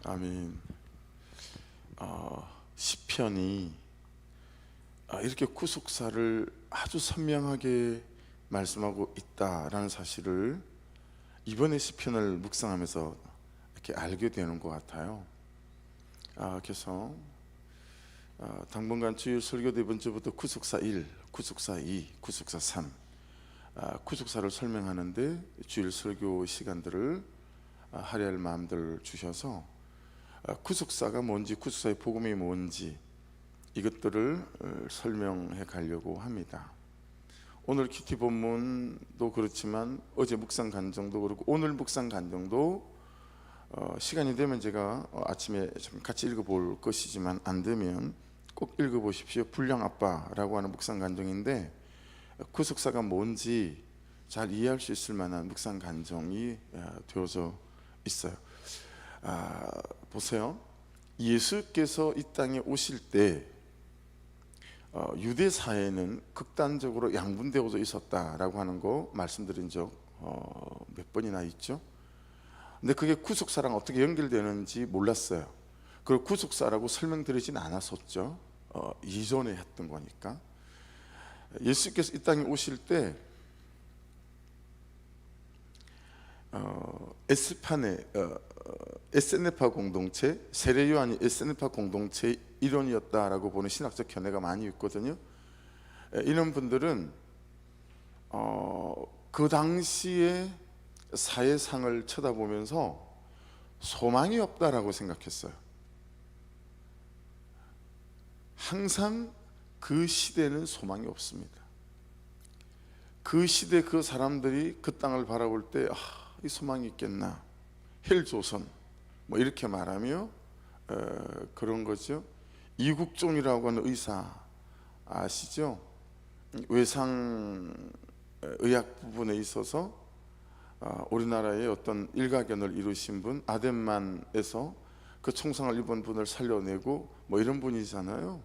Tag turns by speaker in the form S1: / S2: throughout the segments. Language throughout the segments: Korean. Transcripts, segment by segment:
S1: 아멘. 시편이 이렇게 구속사를 아주 선명하게 말씀하고 있다라는 사실을 이번에 시편을 묵상하면서 이렇게 알게 되는 것 같아요. 그래서 당분간 주일 설교도 이번 주부터 구속사 1, 구속사 2, 구속사 3 구속사를 설명하는데 주일 설교 시간들을 할애할 마음들 주셔서 구속사가 뭔지, 구속사의 복음이 뭔지 이것들을 설명해 가려고 합니다. 오늘 큐티 본문도 그렇지만 어제 묵상 간정도 그렇고 오늘 묵상 간정도 시간이 되면 제가 아침에 좀 같이 읽어볼 것이지만 안 되면 꼭 읽어보십시오. 불량 아빠라고 하는 묵상 간정인데 구속사가 뭔지 잘 이해할 수 있을 만한 묵상 간정이 되어져 있어요. 보세요. 예수께서 이 땅에 오실 때 유대 사회는 극단적으로 양분되어져 있었다라고 하는 거 말씀드린 적 몇 번이나 있죠. 근데 그게 구속사랑 어떻게 연결되는지 몰랐어요. 그걸 구속사라고 설명드리진 않았었죠. 이전에 했던 거니까. 예수께서 이 땅에 오실 때 에세네파 공동체, 세례 요한이 에세네파 공동체의 일원이었다라고 보는 신학적 견해가 많이 있거든요. 이런 분들은 그 당시에 사회상을 쳐다보면서 소망이 없다라고 생각했어요. 항상 그 시대는 소망이 없습니다. 그 시대 그 사람들이 그 땅을 바라볼 때 이 소망이 있겠나, 헬조선 뭐 이렇게 말하며 그런 거죠. 이국종이라고 하는 의사 아시죠? 외상 의학 부분에 있어서 우리나라의 어떤 일가견을 이루신 분, 아덴만에서 그 총상을 입은 분을 살려내고 뭐 이런 분이잖아요.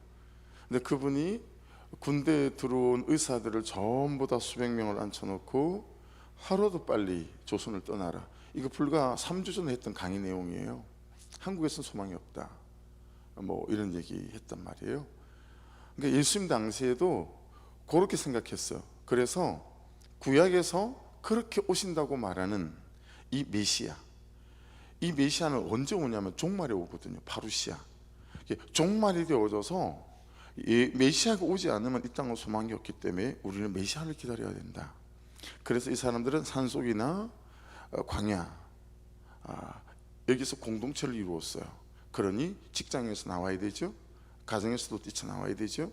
S1: 근데 그분이 군대에 들어온 의사들을 전부 다 수백 명을 앉혀놓고 하루도 빨리 조선을 떠나라, 이거 불과 3주 전에 했던 강의 내용이에요. 한국에서는 소망이 없다 뭐 이런 얘기 했단 말이에요. 그러니까 예수님 당시에도 그렇게 생각했어요. 그래서 구약에서 그렇게 오신다고 말하는 이 메시아, 이 메시아는 언제 오냐면 종말에 오거든요. 파루시아. 종말이 되어져서 메시아가 오지 않으면 이 땅은 소망이 없기 때문에 우리는 메시아를 기다려야 된다. 그래서 이 사람들은 산속이나 광야 여기서 공동체를 이루었어요. 그러니 직장에서 나와야 되죠. 가정에서도 뛰쳐나와야 되죠.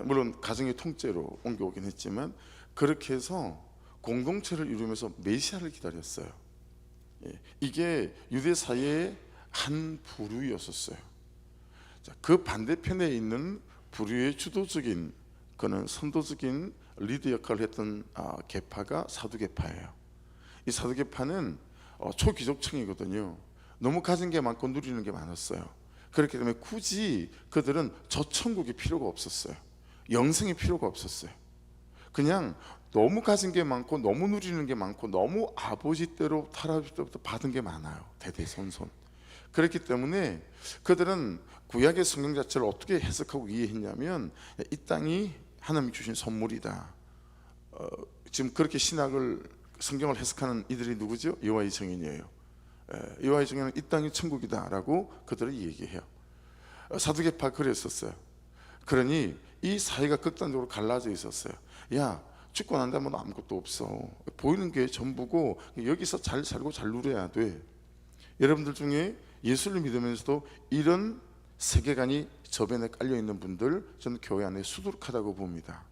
S1: 물론 가정의 통째로 옮겨오긴 했지만 그렇게 해서 공동체를 이루면서 메시아를 기다렸어요. 이게 유대 사회의 한 부류였었어요. 그 반대편에 있는 부류의 주도적인, 그는 선도적인 리더 역할을 했던 계파가 사두계파예요. 이 사두계파는 초기족층이거든요. 너무 가진 게 많고 누리는 게 많았어요. 그렇기 때문에 굳이 그들은 저천국이 필요가 없었어요. 영생이 필요가 없었어요. 그냥 너무 가진 게 많고 너무 누리는 게 많고 너무 아버지 때로 할아버지 때부터 받은 게 많아요. 대대손손. 그렇기 때문에 그들은 구약의 성경 자체를 어떻게 해석하고 이해했냐면 이 땅이 하나님이 주신 선물이다. 지금 그렇게 신학을, 성경을 해석하는 이들이 누구죠? 여호와의 증인이에요. 여호와의 증인은 이 땅이 천국이다 라고 그들은 얘기해요. 사두개파 그랬었어요. 그러니 이 사회가 극단적으로 갈라져 있었어요. 야, 죽고 난 다음에 아무것도 없어, 보이는 게 전부고 여기서 잘 살고 잘 누려야 돼. 여러분들 중에 예수를 믿으면서도 이런 세계관이 저변에 깔려있는 분들, 저는 교회 안에 수두룩하다고 봅니다.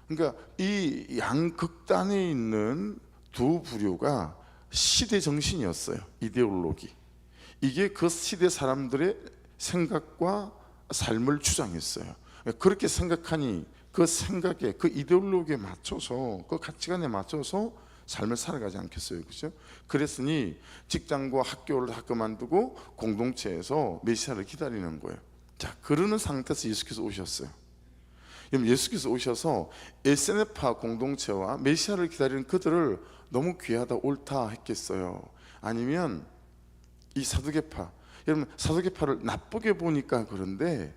S1: 그러니까 이 양극단에 있는 두 부류가 시대 정신이었어요. 이데올로기. 이게 그 시대 사람들의 생각과 삶을 주장했어요. 그렇게 생각하니 그 생각에, 그 이데올로기에 맞춰서, 그 가치관에 맞춰서 삶을 살아가지 않겠어요, 그렇죠? 그랬으니 직장과 학교를 다 그만두고 공동체에서 메시아를 기다리는 거예요. 자, 그러는 상태에서 예수께서 오셨어요. 그럼 예수께서 오셔서 에세네파 공동체와 메시아를 기다리는 그들을 너무 귀하다, 옳다 했겠어요? 아니면 이 사두개파, 여러분 사두개파를 나쁘게 보니까 그런데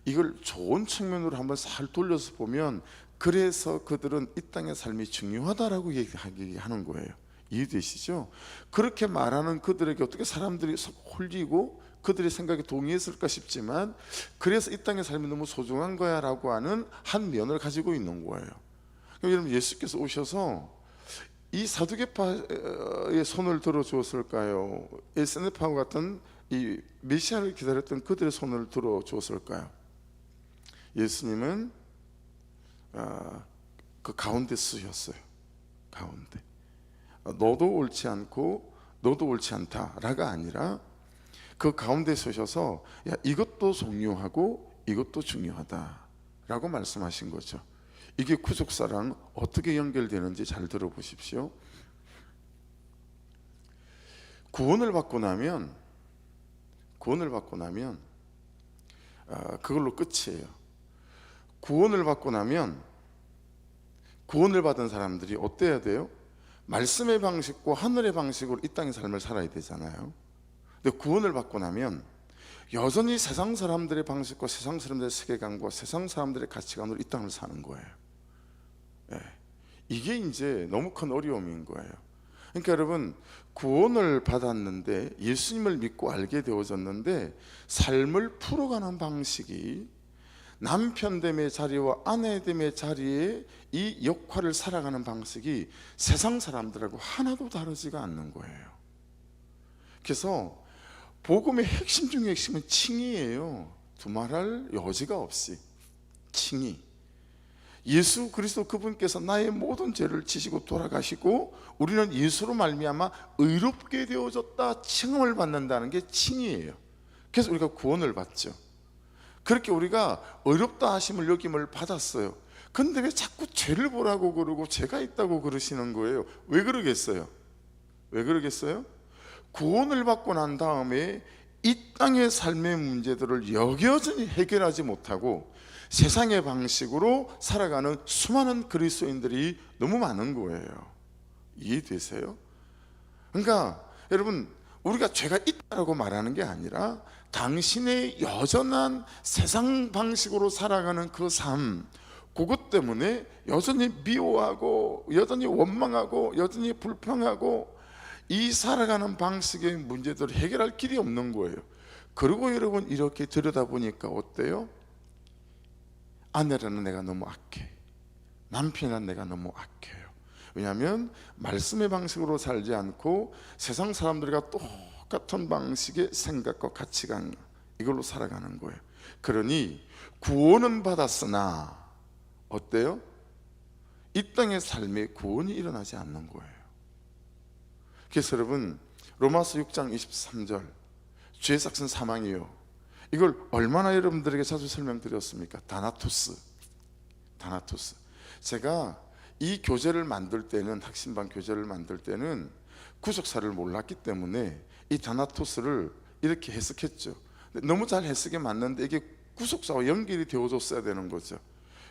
S1: 이걸 좋은 측면으로 한번 살 돌려서 보면 그래서 그들은 이 땅의 삶이 중요하다라고 얘기하는 거예요. 이해되시죠? 그렇게 말하는 그들에게 어떻게 사람들이 홀리고 그들의 생각에 동의했을까 싶지만 그래서 이 땅의 삶이 너무 소중한 거야 라고 하는 한 면을 가지고 있는 거예요. 여러분 예수께서 오셔서 이 사두개파의 손을 들어주었을까요? 에스네파와 같은 이 메시아를 기다렸던 그들의 손을 들어주었을까요? 예수님은 그 가운데 쓰셨어요. 가운데. 너도 옳지 않고 너도 옳지 않다라가 아니라 그 가운데 서셔서 야, 이것도 중요하고 이것도 중요하다라고 말씀하신 거죠. 이게 구속사랑 어떻게 연결되는지 잘 들어보십시오. 구원을 받고 나면 그걸로 끝이에요. 구원을 받고 나면 구원을 받은 사람들이 어때야 돼요? 말씀의 방식과 하늘의 방식으로 이 땅의 삶을 살아야 되잖아요. 근데 구원을 받고 나면 여전히 세상 사람들의 방식과 세상 사람들의 세계관과 세상 사람들의 가치관으로 이 땅을 사는 거예요. 네. 이게 이제 너무 큰 어려움인 거예요. 그러니까 여러분 구원을 받았는데 예수님을 믿고 알게 되어졌는데 삶을 풀어가는 방식이 남편됨의 자리와 아내됨의 자리에 이 역할을 살아가는 방식이 세상 사람들하고 하나도 다르지가 않는 거예요. 그래서 복음의 핵심 중에 핵심은 칭의예요. 두말할 여지가 없이 칭의. 예수 그리스도 그분께서 나의 모든 죄를 지시고 돌아가시고 우리는 예수로 말미암아 의롭게 되어졌다 칭함을 받는다는 게 칭의예요. 그래서 우리가 구원을 받죠. 그렇게 우리가 의롭다 하심을 여김을 받았어요. 근데 왜 자꾸 죄를 보라고 그러고 죄가 있다고 그러시는 거예요? 왜 그러겠어요? 구원을 받고 난 다음에 이 땅의 삶의 문제들을 여겨전히 해결하지 못하고 세상의 방식으로 살아가는 수많은 그리스도인들이 너무 많은 거예요. 이해되세요? 그러니까 여러분 우리가 죄가 있다고 말하는 게 아니라 당신의 여전한 세상 방식으로 살아가는 그 삶, 그것 때문에 여전히 미워하고 여전히 원망하고 여전히 불평하고 이 살아가는 방식의 문제들을 해결할 길이 없는 거예요. 그리고 여러분 이렇게 들여다보니까 어때요? 아내라는 내가 너무 악해, 남편이라는 내가 너무 악해요. 왜냐하면 말씀의 방식으로 살지 않고 세상 사람들과 똑같은 방식의 생각과 가치관 이걸로 살아가는 거예요. 그러니 구원은 받았으나 어때요? 이 땅의 삶에 구원이 일어나지 않는 거예요. 그래서 여러분 로마서 6장 23절 죄의 삭은 사망이요, 이걸 얼마나 여러분들에게 자주 설명드렸습니까? 다나토스. 제가 이 교재를 만들 때는, 학신반 교재를 만들 때는 구속사를 몰랐기 때문에 이 다나토스를 이렇게 해석했죠. 너무 잘 해석이 맞는데 이게 구속사와 연결이 되어줬어야 되는 거죠.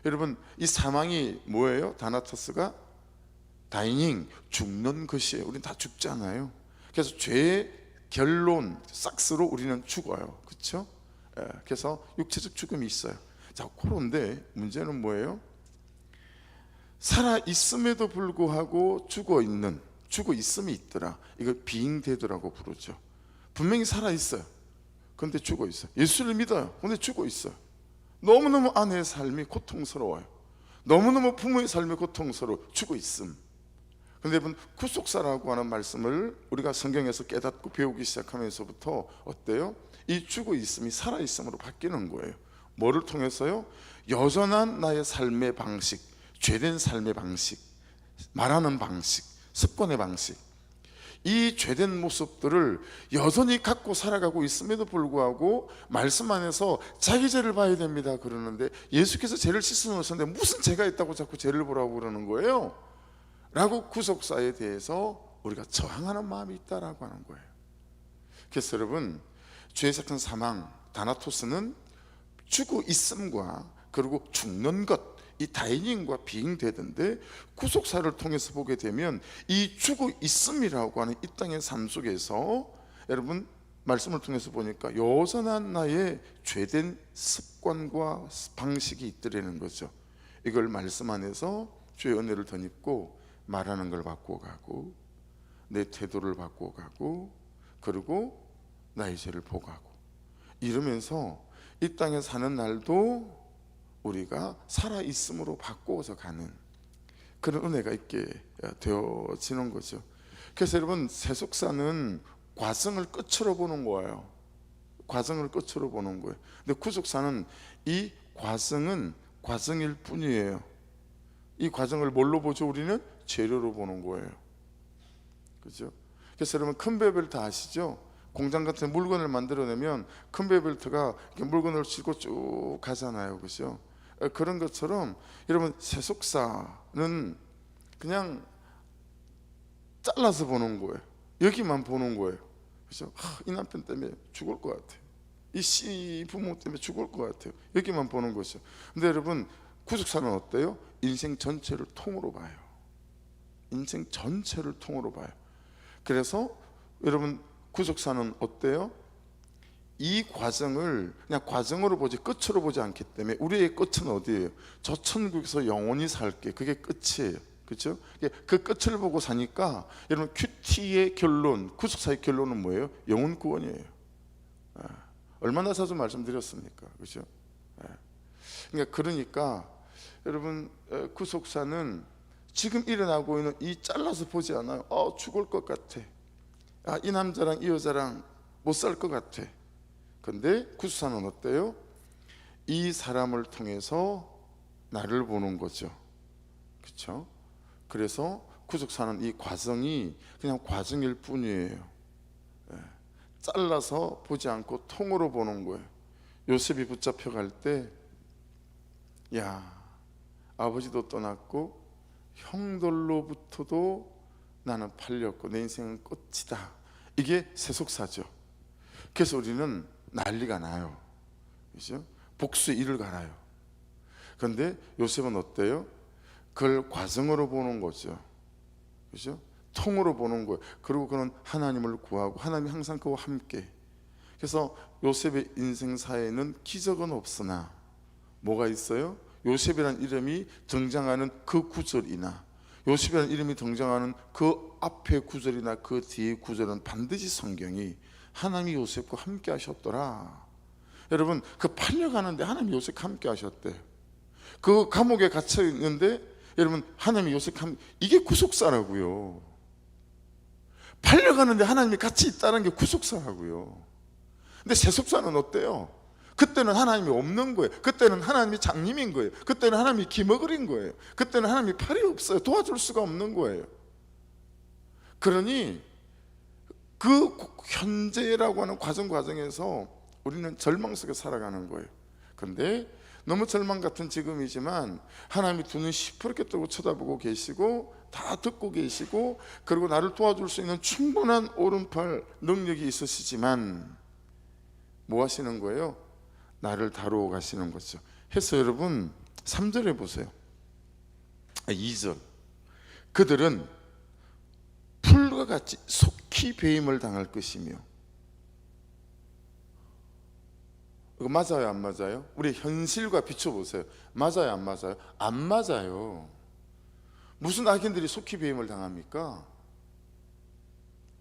S1: 여러분 이 사망이 뭐예요? 다나토스가 다이닝, 죽는 것이에요. 우리는 다 죽잖아요. 그래서 죄의 결론, 삭스로 우리는 죽어요. 그렇죠? 그래서 육체적 죽음이 있어요. 자, 그런데 문제는 뭐예요? 살아 있음에도 불구하고 죽어 있음이 있더라. 이걸 비잉데드라고 부르죠. 분명히 살아 있어요. 근데 죽어 있어요. 예수를 믿어요. 근데 죽어 있어요. 너무너무 아내의 삶이 고통스러워요. 너무너무 부모의 삶이 고통스러워. 죽어 있음. 근데 여러분 구속사라고 하는 말씀을 우리가 성경에서 깨닫고 배우기 시작하면서부터 어때요? 이 죽어 있음이 살아 있음으로 바뀌는 거예요. 뭐를 통해서요? 여전한 나의 삶의 방식, 죄된 삶의 방식, 말하는 방식, 습관의 방식, 이 죄된 모습들을 여전히 갖고 살아가고 있음에도 불구하고 말씀 안에서 자기 죄를 봐야 됩니다 그러는데 예수께서 죄를 씻어 놓으셨는데 무슨 죄가 있다고 자꾸 죄를 보라고 그러는 거예요? 라고 구속사에 대해서 우리가 저항하는 마음이 있다라고 하는 거예요. 그래서 여러분 죄의 삭은 사망, 다나토스는 죽어 있음과 그리고 죽는 것, 이 다이닝과 비잉되던데 구속사를 통해서 보게 되면 이 죽어 있음이라고 하는 이 땅의 삶 속에서 여러분 말씀을 통해서 보니까 여전한 나의 죄된 습관과 방식이 있더라는 거죠. 이걸 말씀 안에서 주의 은혜를 덧입고 말하는 걸 바꿔가고 내 태도를 바꿔가고 그리고 나의 죄를 보고하고 이러면서 이 땅에 사는 날도 우리가 살아있음으로 바꾸어서 가는 그런 은혜가 있게 되어지는 거죠. 그래서 여러분, 세속사는 과정을 끝으로 보는 거예요. 과정을 끝으로 보는 거예요. 근데 구속사는 이 과정은 과정일 뿐이에요. 이 과정을 뭘로 보죠? 우리는 재료로 보는 거예요. 그죠? 그래서 여러분, 컨베이어벨트 아시죠? 공장 같은 물건을 만들어내면 컨베이어벨트가 물건을 싣고 쭉 가잖아요. 그죠? 그런 것처럼 여러분, 세속사는 그냥 잘라서 보는 거예요. 여기만 보는 거예요. 그죠? 이 남편 때문에 죽을 것 같아요. 이 씨 부모 때문에 죽을 것 같아요. 여기만 보는 거죠. 근데 여러분, 구속사는 어때요? 인생 전체를 통으로 봐요. 인생 전체를 통으로 봐요. 그래서 여러분, 구속사는 어때요? 이 과정을 그냥 과정으로 보지 끝으로 보지 않기 때문에 우리의 끝은 어디예요? 저 천국에서 영원히 살게, 그게 끝이에요. 그렇죠? 그 끝을 보고 사니까 여러분, 큐티의 결론, 구속사의 결론은 뭐예요? 영혼 구원이에요. 얼마나 자주 말씀드렸습니까? 그렇죠? 그러니까 여러분, 구속사는 지금 일어나고 있는 이 잘라서 보지 않아요. 죽을 것 같아. 이 남자랑 이 여자랑 못 살 것 같아. 근데 구속사는 어때요? 이 사람을 통해서 나를 보는 거죠. 그렇죠? 그래서 구속사는 이 과정이 그냥 과정일 뿐이에요. 잘라서 보지 않고 통으로 보는 거예요. 요셉이 붙잡혀 갈 때, 아버지도 떠났고 형들로부터도 나는 팔렸고 내 인생은 끝이다. 이게 세속사죠. 그래서 우리는 난리가 나요. 그죠? 복수의 일을 갈아요. 그런데 요셉은 어때요? 그걸 과정으로 보는 거죠. 그죠? 통으로 보는 거예요. 그리고 그는 하나님을 구하고 하나님이 항상 그와 함께. 그래서 요셉의 인생사에는 기적은 없으나 뭐가 있어요? 요셉이라는 이름이 등장하는 그 구절이나 요셉이라는 이름이 등장하는 그 앞의 구절이나 그 뒤의 구절은 반드시 성경이 하나님이 요셉과 함께 하셨더라. 여러분, 그 팔려가는데 하나님이 요셉과 함께 하셨대요. 그 감옥에 갇혀 있는데 여러분, 하나님이 요셉과 함께, 이게 구속사라고요. 팔려가는데 하나님이 같이 있다는 게 구속사라고요. 근데 세속사는 어때요? 그때는 하나님이 없는 거예요. 그때는 하나님이 장님인 거예요. 그때는 하나님이 기머글인 거예요. 그때는 하나님이 팔이 없어요. 도와줄 수가 없는 거예요. 그러니 그 현재라고 하는 과정에서 우리는 절망 속에 살아가는 거예요. 근데 너무 절망 같은 지금이지만 하나님이 두 눈 시퍼렇게 뜨고 쳐다보고 계시고 다 듣고 계시고 그리고 나를 도와줄 수 있는 충분한 오른팔 능력이 있으시지만 뭐 하시는 거예요? 나를 다루어 가시는 거죠. 해서 여러분 3절에 보세요. 2절, 그들은 풀과 같이 속히 배임을 당할 것이며. 이거 맞아요, 안 맞아요? 우리 현실과 비춰보세요. 맞아요, 안 맞아요? 안 맞아요. 무슨 악인들이 속히 배임을 당합니까?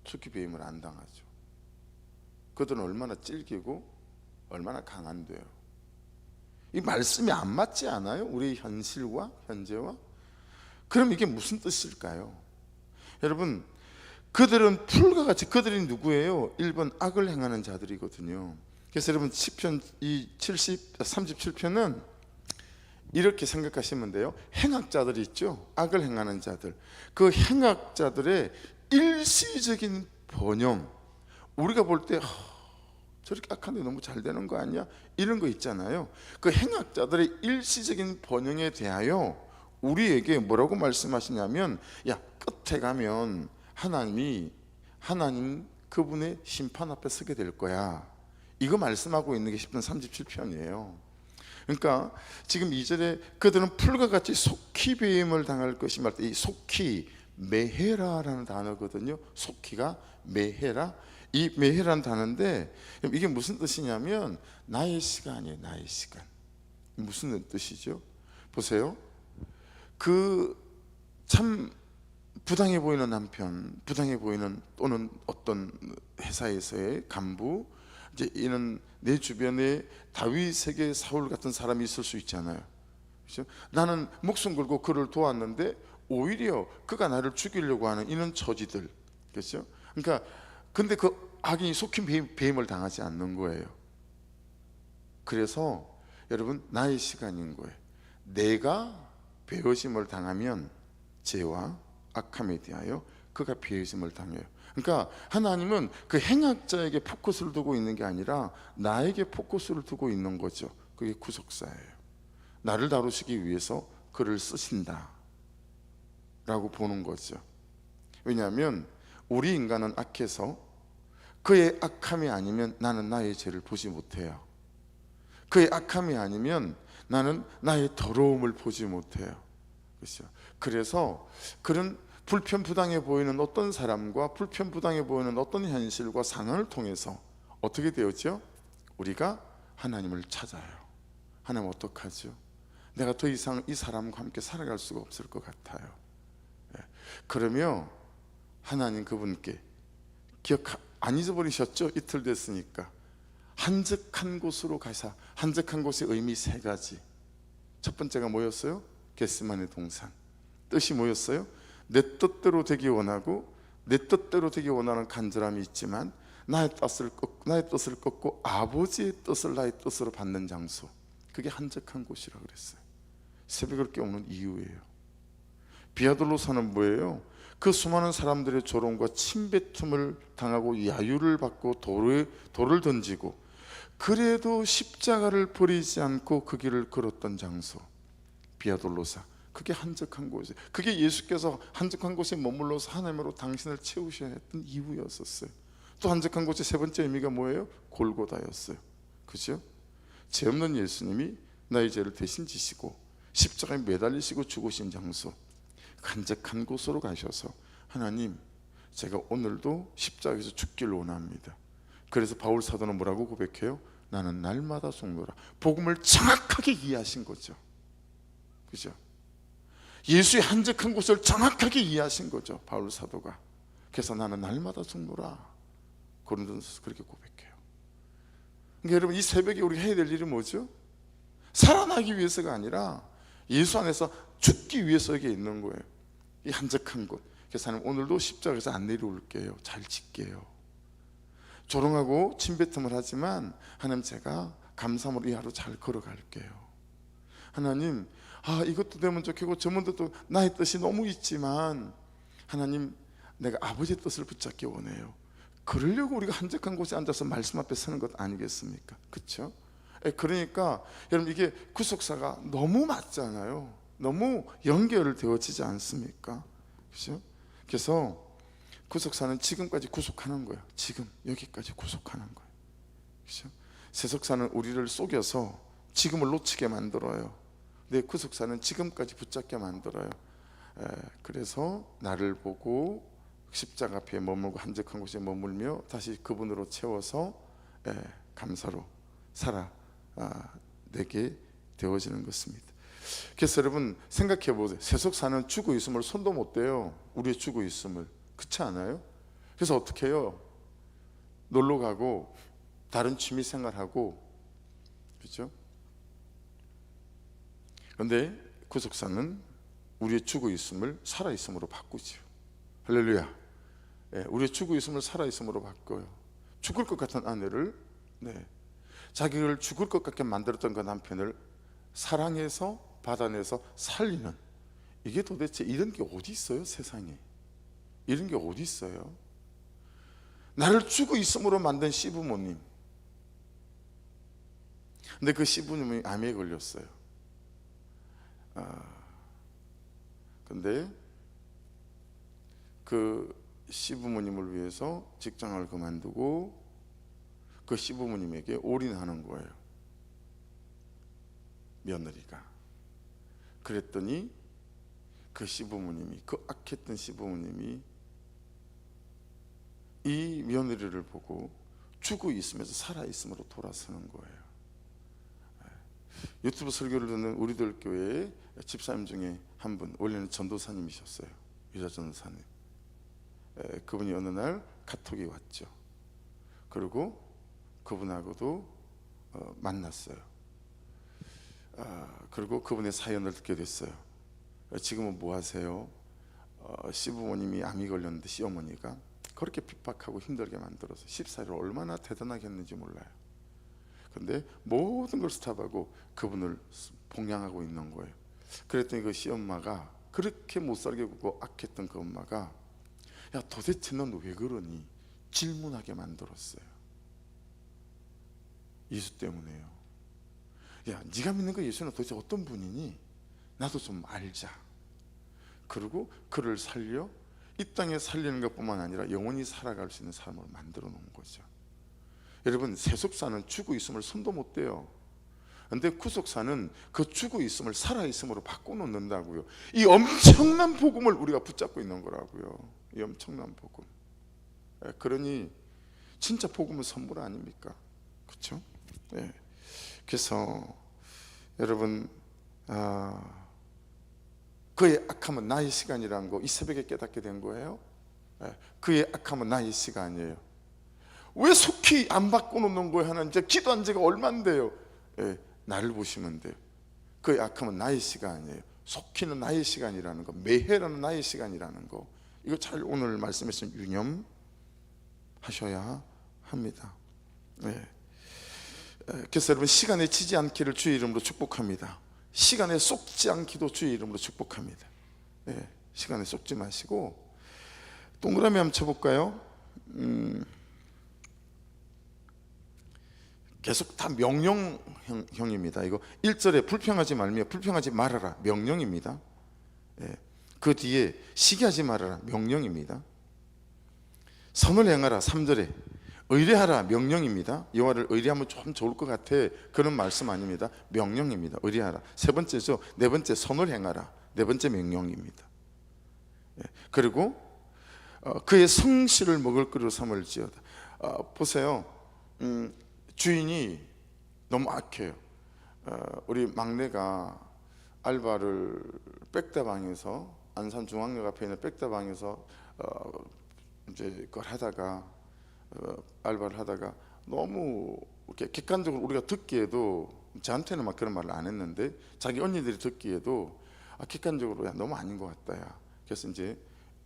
S1: 속히 배임을 안 당하죠. 그들은 얼마나 찔기고 얼마나 강한데요. 이 말씀이 안 맞지 않아요? 우리 현실과 현재와? 그럼 이게 무슨 뜻일까요? 여러분, 그들은 풀과 같이, 그들이 누구예요? 1번 악을 행하는 자들이거든요. 그래서 여러분, 시편 37편은 이렇게 생각하시면 돼요. 행악자들이 있죠. 악을 행하는 자들. 그 행악자들의 일시적인 번영, 우리가 볼 때 저렇게 악한데 너무 잘 되는 거 아니야? 이런 거 있잖아요. 그 행악자들의 일시적인 번영에 대하여 우리에게 뭐라고 말씀하시냐면, 야, 끝에 가면 하나님 그분의 심판 앞에 서게 될 거야. 이거 말씀하고 있는 게 시편 37편이에요. 그러니까 지금 2절에 그들은 풀과 같이 속히 배임을 당할 것이 말 때, 이 속히 메헤라라는 단어거든요. 속히가 메헤라. 이 매해란 단어인데 이게 무슨 뜻이냐면 나의 시간이에요. 나의 시간. 무슨 뜻이죠? 보세요. 그 참 부당해 보이는 남편, 부당해 보이는 또는 어떤 회사에서의 간부, 이제 이는 내 주변에 다윗에게 사울 같은 사람이 있을 수 있잖아요. 그렇죠? 나는 목숨 걸고 그를 도왔는데 오히려 그가 나를 죽이려고 하는 이런 처지들, 그렇죠? 그러니까 근데 그 악인이 속힌 배임을 당하지 않는 거예요. 그래서 여러분 나의 시간인 거예요. 내가 배어심을 당하면 죄와 악함에 대하여 그가 배어심을 당해요. 그러니까 하나님은 그 행악자에게 포커스를 두고 있는 게 아니라 나에게 포커스를 두고 있는 거죠. 그게 구속사예요. 나를 다루시기 위해서 그를 쓰신다 라고 보는 거죠. 왜냐하면 우리 인간은 악해서 그의 악함이 아니면 나는 나의 죄를 보지 못해요. 그의 악함이 아니면 나는 나의 더러움을 보지 못해요. 그렇죠? 그래서 그런 불편부당해 보이는 어떤 사람과 불편부당해 보이는 어떤 현실과 상황을 통해서 어떻게 되었죠? 우리가 하나님을 찾아요. 하나님 어떡하죠? 내가 더 이상 이 사람과 함께 살아갈 수가 없을 것 같아요. 그러면 하나님 그분께 안 잊어버리셨죠? 이틀 됐으니까 한적한 곳으로 가사. 한적한 곳의 의미 세 가지. 첫 번째가 뭐였어요? 겟세마네 동산. 뜻이 뭐였어요? 내 뜻대로 되기 원하고 내 뜻대로 되기 원하는 간절함이 있지만 나의 뜻을 꺾고 아버지의 뜻을 나의 뜻으로 받는 장소. 그게 한적한 곳이라고 그랬어요. 새벽을 깨우는 이유예요. 비아돌로사는 뭐예요? 그 수많은 사람들의 조롱과 침뱉음을 당하고 야유를 받고 돌을 던지고 그래도 십자가를 버리지 않고 그 길을 걸었던 장소. 비아돌로사. 그게 한적한 곳이에요. 그게 예수께서 한적한 곳에 머물러서 하나님으로 당신을 채우셔야 했던 이유였었어요. 또 한적한 곳의 세 번째 의미가 뭐예요? 골고다였어요. 그죠? 죄 없는 예수님이 나의 죄를 대신 지시고 십자가에 매달리시고 죽으신 장소. 한적한 곳으로 가셔서 하나님, 제가 오늘도 십자가에서 죽기를 원합니다. 그래서 바울 사도는 뭐라고 고백해요? 나는 날마다 속노라. 복음을 정확하게 이해하신 거죠. 그죠? 예수의 한적한 곳을 정확하게 이해하신 거죠, 바울 사도가. 그래서 나는 날마다 속노라. 고린도전서 그렇게 고백해요. 그러니까 여러분, 이 새벽에 우리가 해야 될 일이 뭐죠? 살아나기 위해서가 아니라 예수 안에서 죽기 위해서 여기 있는 거예요. 이 한적한 곳. 그래서 하나님, 오늘도 십자가에서 안 내려올게요. 잘 지게요. 조롱하고 침뱉음을 하지만 하나님, 제가 감사함으로 이 하루 잘 걸어갈게요. 하나님, 이것도 되면 좋겠고 저문도 또 나의 뜻이 너무 있지만 하나님, 내가 아버지의 뜻을 붙잡기 원해요. 그러려고 우리가 한적한 곳에 앉아서 말씀 앞에 서는 것 아니겠습니까? 그렇죠? 그러니까 여러분, 이게 구속사가 너무 맞잖아요. 너무 연결되어지지 않습니까? 그렇죠? 그래서 구속사는 지금까지 구속하는 거예요. 지금 여기까지 구속하는 거예요. 그렇죠? 세속사는 우리를 속여서 지금을 놓치게 만들어요. 내 구속사는 지금까지 붙잡게 만들어요. 그래서 나를 보고 십자가 앞에 머물고 한적한 곳에 머물며 다시 그분으로 채워서 감사로 살아내게 되어지는 것입니다. 그래서 여러분 생각해 보세요. 세속사는 죽어 있음을 손도 못 대요. 우리의 죽어 있음을. 그렇지 않아요? 그래서 어떻게 해요? 놀러 가고 다른 취미 생활하고, 그렇죠? 그런데 구속사는 우리의 죽어 있음을 살아 있음으로 바꾸죠. 할렐루야. 우리의 죽어 있음을 살아 있음으로 바꿔요. 죽을 것 같은 아내를, 자기를 죽을 것 같게 만들었던 그 남편을 사랑해서 받아내서 살리는, 이게 도대체 이런 게 어디 있어요? 세상에 이런 게 어디 있어요? 나를 죽어 있음으로 만든 시부모님. 근데 그 시부모님이 암에 걸렸어요. 근데 그 시부모님을 위해서 직장을 그만두고 그 시부모님에게 올인하는 거예요, 며느리가. 그랬더니 그 시부모님이, 그 악했던 시부모님이 이 며느리를 보고 죽어 있으면서 살아 있음으로 돌아서는 거예요. 유튜브 설교를 듣는 우리들 교회의 집사님 중에 한 분, 원래는 전도사님이셨어요. 여자 전도사님. 그분이 어느 날 카톡이 왔죠. 그리고 그분하고도 만났어요. 그리고 그분의 사연을 듣게 됐어요. 지금은 뭐 하세요? 시부모님이 암이 걸렸는데 시어머니가 그렇게 핍박하고 힘들게 만들어서 14일을 얼마나 대단하게 했는지 몰라요. 근데 모든 걸 스탑하고 그분을 봉양하고 있는 거예요. 그랬더니 그 시엄마가, 그렇게 못살게 굴고 악했던 그 엄마가, 야 도대체 넌 왜 그러니? 질문하게 만들었어요. 예수 때문에요. 야 네가 믿는 그 예수는 도대체 어떤 분이니? 나도 좀 알자. 그리고 그를 살려 이 땅에 살리는 것뿐만 아니라 영원히 살아갈 수 있는 사람을 만들어 놓은 거죠. 여러분, 세속사는 죽어 있음을 손도 못 대요. 근데 구속사는 그 죽어 있음을 살아 있음으로 바꿔 놓는다고요. 이 엄청난 복음을 우리가 붙잡고 있는 거라고요. 이 엄청난 복음. 그러니 진짜 복음은 선물 아닙니까? 그렇죠? 네. 그래서 여러분, 그의 악함은 나의 시간이라는 거 이 새벽에 깨닫게 된 거예요. 그의 악함은 나의 시간이에요. 왜 속히 안 바꿔놓는 거예요? 하나, 이제 기도한 지가 얼만데요? 나를 보시면 돼요. 그의 악함은 나의 시간이에요. 속히는 나의 시간이라는 거, 매해라는 나의 시간이라는 거, 이거 잘 오늘 말씀에서 유념하셔야 합니다. 그래서 여러분, 시간에 지지 않기를 주의 이름으로 축복합니다. 시간에 속지 않기도 주의 이름으로 축복합니다. 시간에 속지 마시고 동그라미 한번 쳐볼까요? 계속 다 명령형입니다. 이거 1절에 불평하지 말며 불평하지 말아라, 명령입니다. 그 뒤에 시기하지 말아라, 명령입니다. 선을 행하라, 3절에 의뢰하라, 명령입니다. 여호와를 의뢰하면 좀 좋을 것 같아, 그런 말씀 아닙니다. 명령입니다. 의뢰하라. 세 번째죠. 네 번째 선을 행하라, 네 번째 명령입니다. 그리고 그의 성실을 먹을 그릇 삼을지어다. 보세요. 주인이 너무 악해요. 우리 막내가 알바를 백다방에서, 안산중앙역 앞에 있는 백다방에서 이제 그걸 하다가 알바를 하다가 너무 이렇게 객관적으로 우리가 듣기에도, 저한테는 막 그런 말을 안 했는데 자기 언니들이 듣기에도 객관적으로 야 너무 아닌 것 같다 야. 그래서 이제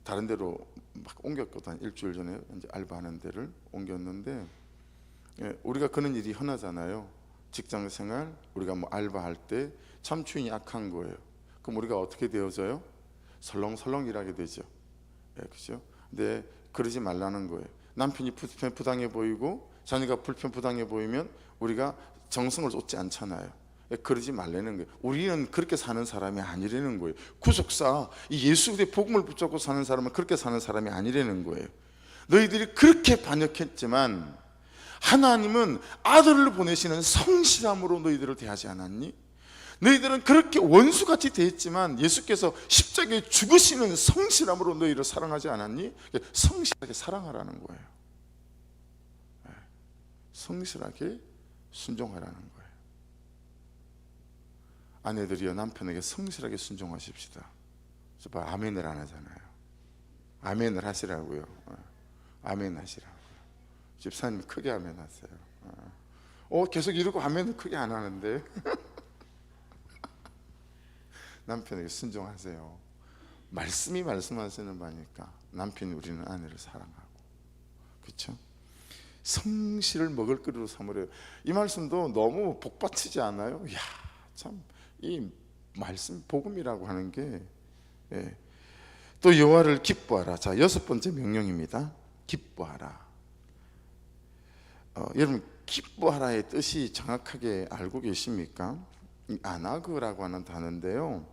S1: 다른 데로 막 옮겼거든. 일주일 전에 이제 알바하는 데를 옮겼는데, 우리가 그런 일이 흔하잖아요. 직장 생활, 우리가 뭐 알바할 때 참 주인이 악한 거예요. 그럼 우리가 어떻게 되어져요? 설렁설렁 일하게 되죠. 그렇죠? 근데 그러지 말라는 거예요. 남편이 불편부당해 보이고 자녀가 불편부당해 보이면 우리가 정성을 쏟지 않잖아요. 그러지 말라는 거예요. 우리는 그렇게 사는 사람이 아니라는 거예요. 구속사, 이 예수 그리스도의 복음을 붙잡고 사는 사람은 그렇게 사는 사람이 아니라는 거예요. 너희들이 그렇게 반역했지만 하나님은 아들을 보내시는 성실함으로 너희들을 대하지 않았니? 너희들은 그렇게 원수같이 대했지만 예수께서 십자가에 죽으시는 성실함으로 너희를 사랑하지 않았니? 성실하게 사랑하라는 거예요. 성실하게 순종하라는 거예요. 아내들이여 남편에게 성실하게 순종하십시다. 저 아멘을 안 하잖아요. 아멘을 하시라고요. 아멘 하시라고요. 집사님 크게 아멘 하세요. 계속 이러고 아멘을 크게 안 하는데 남편에게 순종하세요. 말씀이 말씀하시는 바니까 남편이 우리는 아내를 사랑하고, 그렇죠? 성실을 먹을 그릇으로 삼으래요. 이 말씀도 너무 복받치지 않아요? 이야, 참 이 말씀 복음이라고 하는 게. 또 여호와를 기뻐하라. 자, 6번째 명령입니다. 기뻐하라. 여러분, 기뻐하라의 뜻이 정확하게 알고 계십니까? 이 아나그라고 하는 단어인데요,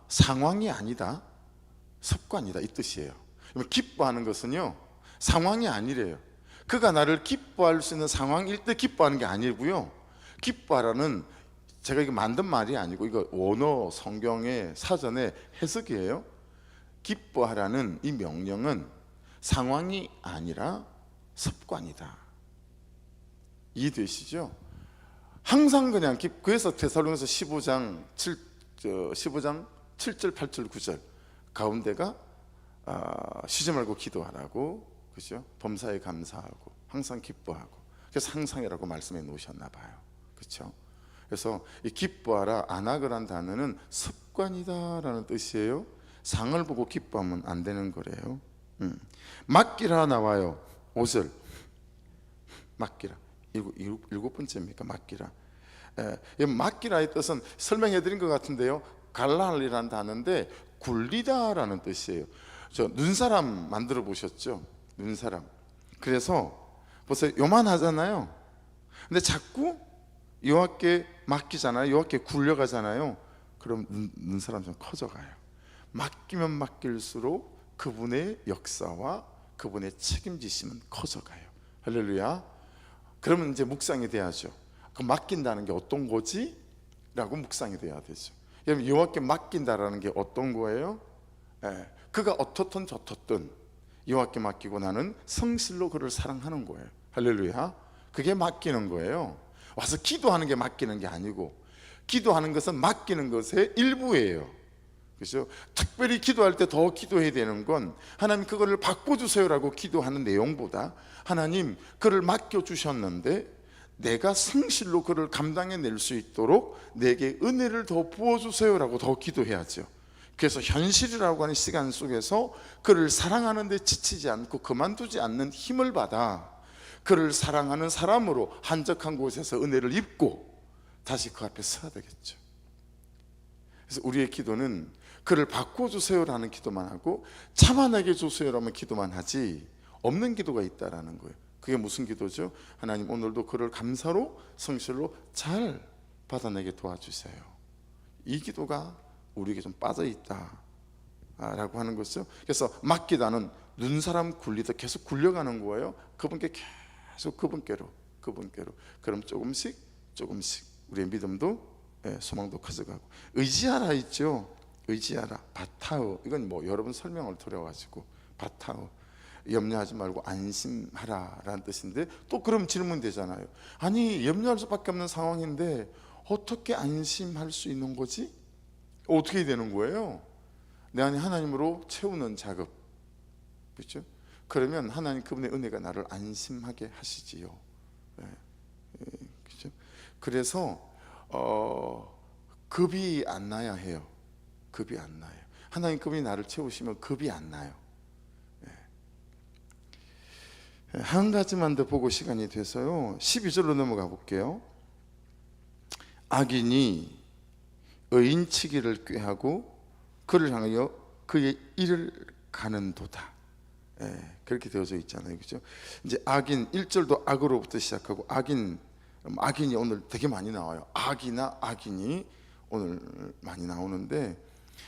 S1: 상황이 아니다, 습관이다, 이 뜻이에요. 기뻐하는 것은요 상황이 아니래요. 그가 나를 기뻐할 수 있는 상황일 때 기뻐하는 게 아니고요, 기뻐하라는 제가 이거 만든 말이 아니고 이거 원어 성경의 사전의 해석이에요. 기뻐하라는 이 명령은 상황이 아니라 습관이다. 이해되시죠? 항상 그냥 그래서 데살로니가서 15장 7절 8절 9절 가운데가 쉬지 말고 기도하라고, 그죠? 범사에 감사하고 항상 기뻐하고, 그래서 항상이라고 말씀해 놓으셨나 봐요. 그렇죠? 그래서 이 기뻐하라, 안하거란 단어는 습관이다라는 뜻이에요. 상을 보고 기뻐하면 안 되는 거래요. 맡기라 나와요. 5절 맡기라. 일곱 번째입니까? 맡기라. 맡기라의 뜻은 설명해 드린 것 같은데요, 갈랄이라는 단어인데 굴리다라는 뜻이에요. 저 눈사람 만들어 보셨죠? 눈사람. 그래서 보세요, 요만하잖아요. 근데 자꾸 여호와께 맡기잖아요. 여호와께 굴려가잖아요. 그럼 눈사람 좀 커져가요. 맡기면 맡길수록 그분의 역사와 그분의 책임지심은 커져가요. 할렐루야. 그러면 이제 묵상이 돼야죠. 그 맡긴다는 게 어떤 거지? 라고 묵상이 돼야 되죠. 여러분, 여호와께 맡긴다라는 게 어떤 거예요? 그가 어떻든 저떻든 여호와께 맡기고 나는 성실로 그를 사랑하는 거예요. 할렐루야. 그게 맡기는 거예요. 와서 기도하는 게 맡기는 게 아니고, 기도하는 것은 맡기는 것의 일부예요. 그렇죠? 특별히 기도할 때 더 기도해야 되는 건 하나님 그거를 바꿔주세요라고 기도하는 내용보다, 하나님 그를 맡겨주셨는데 내가 성실로 그를 감당해낼 수 있도록 내게 은혜를 더 부어주세요라고 더 기도해야죠. 그래서 현실이라고 하는 시간 속에서 그를 사랑하는 데 지치지 않고 그만두지 않는 힘을 받아 그를 사랑하는 사람으로 한적한 곳에서 은혜를 입고 다시 그 앞에 서야 되겠죠. 그래서 우리의 기도는 그를 바꿔주세요라는 기도만 하고 참아내게 주세요라는 기도만 하지, 없는 기도가 있다라는 거예요. 그게 무슨 기도죠? 하나님 오늘도 그를 감사로 성실로 잘 받아내게 도와주세요. 이 기도가 우리에게 좀 빠져있다 라고 하는 것이죠. 그래서 맡기다는 눈사람 굴리듯 계속 굴려가는 거예요. 그분께 계속 그분께로. 그럼 조금씩 우리의 믿음도, 소망도 커져가고. 의지하라 있죠. 의지하라, 바타우. 이건 뭐 여러분 설명을 드려가지고 바타우, 염려하지 말고 안심하라라는 뜻인데, 또 그럼 질문 되잖아요. 아니 염려할 수밖에 없는 상황인데 어떻게 안심할 수 있는 거지? 어떻게 되는 거예요? 내 안에 하나님으로 채우는 작업, 그렇죠? 그러면 하나님 그분의 은혜가 나를 안심하게 하시지요. 그렇죠? 그래서 급이 안 나야 해요. 급이 안 나요. 하나님 그분이 나를 채우시면 급이 안 나요. 한 가지만 더 보고 시간이 돼서요, 12절로 넘어가 볼게요. 악인이 의인치기를 꾀하고 그를 향하여 그의 일을 가는도다. 그렇게 되어져 있잖아요. 그죠? 이제 악인 1절도 악으로부터 시작하고, 악인이 오늘 되게 많이 나와요. 악인이 오늘 많이 나오는데,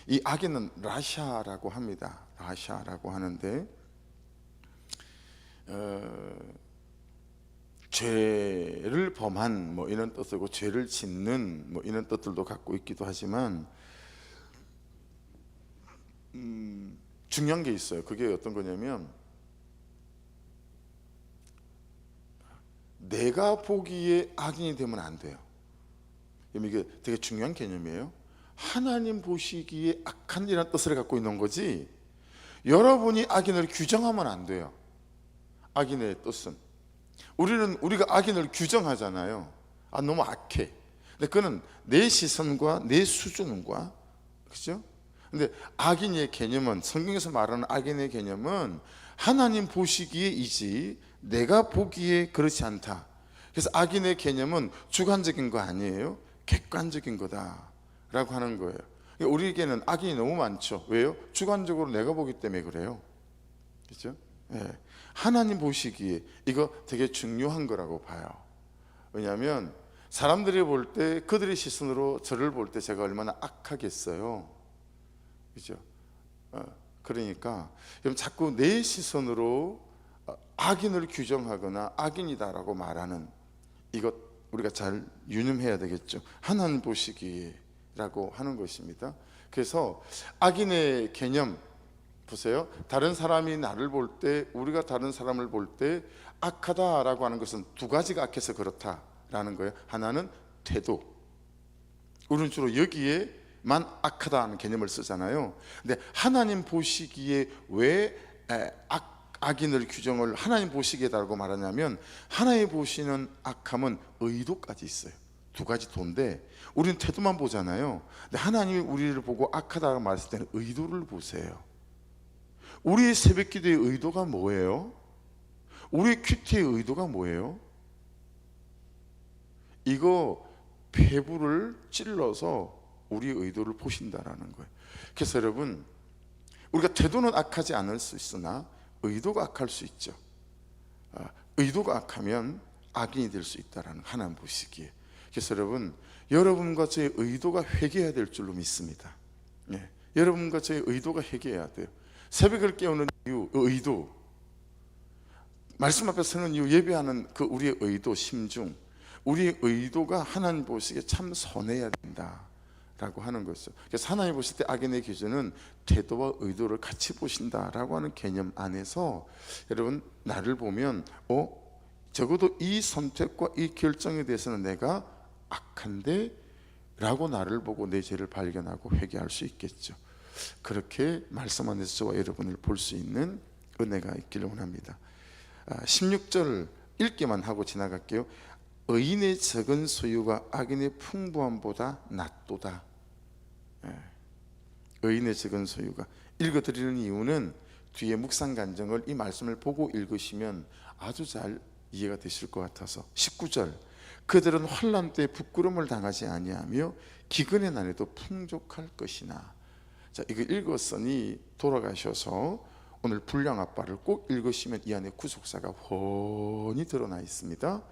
S1: 이 악인은 라샤라고 합니다. 라샤라고 하는데 죄를 범한 뭐 이런 뜻이고, 죄를 짓는 뭐 이런 뜻들도 갖고 있기도 하지만, 중요한 게 있어요. 그게 어떤 거냐면, 내가 보기에 악인이 되면 안 돼요. 이게 되게 중요한 개념이에요. 하나님 보시기에 악한 이라는 뜻을 갖고 있는 거지, 여러분이 악인을 규정하면 안 돼요. 악인의 뜻은, 우리가 악인을 규정하잖아요. 너무 악해. 근데 그거는 내 시선과 내 수준과, 그죠? 근데 악인의 개념은, 성경에서 말하는 악인의 개념은 하나님 보시기에이지 내가 보기에 그렇지 않다. 그래서 악인의 개념은 주관적인 거 아니에요. 객관적인 거다라고 하는 거예요. 우리에게는 악인이 너무 많죠. 왜요? 주관적으로 내가 보기 때문에 그래요. 그렇죠? 하나님 보시기에 이거 되게 중요한 거라고 봐요. 왜냐하면 사람들이 볼 때, 그들의 시선으로 저를 볼 때 제가 얼마나 악하겠어요. 그렇죠? 그러니까 자꾸 내 시선으로 악인을 규정하거나 악인이다라고 말하는 이것, 우리가 잘 유념해야 되겠죠. 하나님 보시기라고 하는 것입니다. 그래서 악인의 개념, 보세요. 다른 사람이 나를 볼 때, 우리가 다른 사람을 볼 때 악하다라고 하는 것은 두 가지가 악해서 그렇다라는 거예요. 하나는 태도. 우리는 주로 여기에만 악하다는 개념을 쓰잖아요. 근데 하나님 보시기에 왜 악인을 규정을 하나님 보시기에다라고 말하냐면, 하나님 보시는 악함은 의도까지 있어요. 두 가지 도인데 우리는 태도만 보잖아요. 근데 하나님이 우리를 보고 악하다고 말했을 때는 의도를 보세요. 우리의 새벽기도의 의도가 뭐예요? 우리의 큐티의 의도가 뭐예요? 이거 폐부를 찔러서 우리의 의도를 보신다라는 거예요. 그래서 여러분, 우리가 태도는 악하지 않을 수 있으나 의도가 악할 수 있죠. 의도가 악하면 악인이 될 수 있다라는 하나님 보시기에. 그래서 여러분, 여러분과 저의 의도가 회개해야 될 줄로 믿습니다. 네, 여러분과 저의 의도가 회개해야 돼요. 새벽을 깨우는 이유, 의도, 말씀 앞에 서는 이유, 예배하는 그 우리의 의도, 심중, 우리의 의도가 하나님 보시기에 참 선해야 된다라고 하는 것이죠. 그래서 하나님 보실 때 악인의 기준은 태도와 의도를 같이 보신다라고 하는 개념 안에서, 여러분, 나를 보면 적어도 이 선택과 이 결정에 대해서는 내가 악한데 라고 나를 보고 내 죄를 발견하고 회개할 수 있겠죠. 그렇게 말씀 안에서 저와 여러분을 볼 수 있는 은혜가 있기를 원합니다. 16절 읽기만 하고 지나갈게요. 의인의 적은 소유가 악인의 풍부함보다 낫도다. 의인의 적은 소유가, 읽어드리는 이유는 뒤에 묵상 간증을 이 말씀을 보고 읽으시면 아주 잘 이해가 되실 것 같아서. 19절, 그들은 환난 때 부끄러움을 당하지 아니하며 기근의 날에도 풍족할 것이나. 자, 이거 읽었으니 돌아가셔서 오늘 분량 아빠를 꼭 읽으시면 이 안에 구속사가 훤히 드러나 있습니다.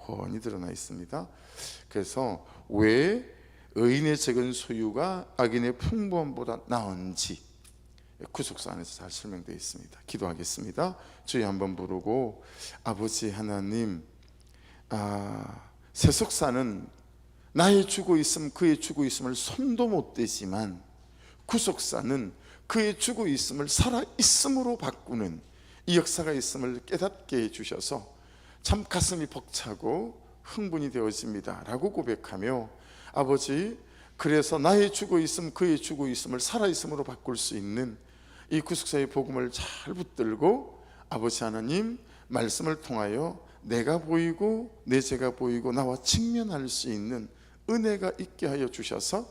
S1: 훤히 드러나 있습니다. 그래서 왜 의인의 적은 소유가 악인의 풍부함보다 나은지 구속사 안에서 잘 설명되어 있습니다. 기도하겠습니다. 주여 한번 부르고, 아버지 하나님, 세속사는 나의 죽어 있음 그의 죽어 있음을 손도 못 대지만, 구속사는 그의 죽어 있음을 살아 있음으로 바꾸는 이 역사가 있음을 깨닫게 해주셔서 참 가슴이 벅차고 흥분이 되어집니다 라고 고백하며, 아버지, 그래서 나의 죽어 있음 그의 죽어 있음을 살아 있음으로 바꿀 수 있는 이 구속사의 복음을 잘 붙들고, 아버지 하나님, 말씀을 통하여 내가 보이고 내 죄가 보이고 나와 직면할 수 있는 은혜가 있게 하여 주셔서,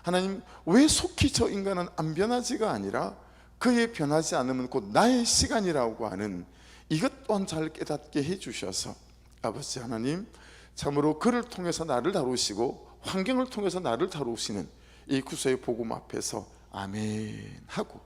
S1: 하나님, 왜 속히 저 인간은 안 변하지가 아니라 그의 변하지 않으면 곧 나의 시간이라고 하는 이것 또한 잘 깨닫게 해주셔서, 아버지 하나님, 참으로 그를 통해서 나를 다루시고 환경을 통해서 나를 다루시는 이 구속의 복음 앞에서 아멘 하고,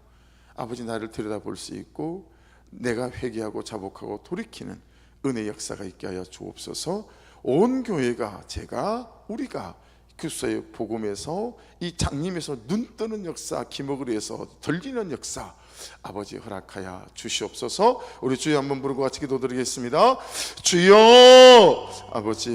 S1: 아버지, 나를 들여다볼 수 있고 내가 회개하고 자복하고 돌이키는 은혜 역사가 있게 하여 주옵소서. 온 교회가, 제가, 우리가 그리스도의 복음에서, 이 장님에서 눈 뜨는 역사, 기먹으리에서 들리는 역사, 아버지 허락하여 주시옵소서. 우리 주여 한번 부르고 같이 기도드리겠습니다. 주여, 아버지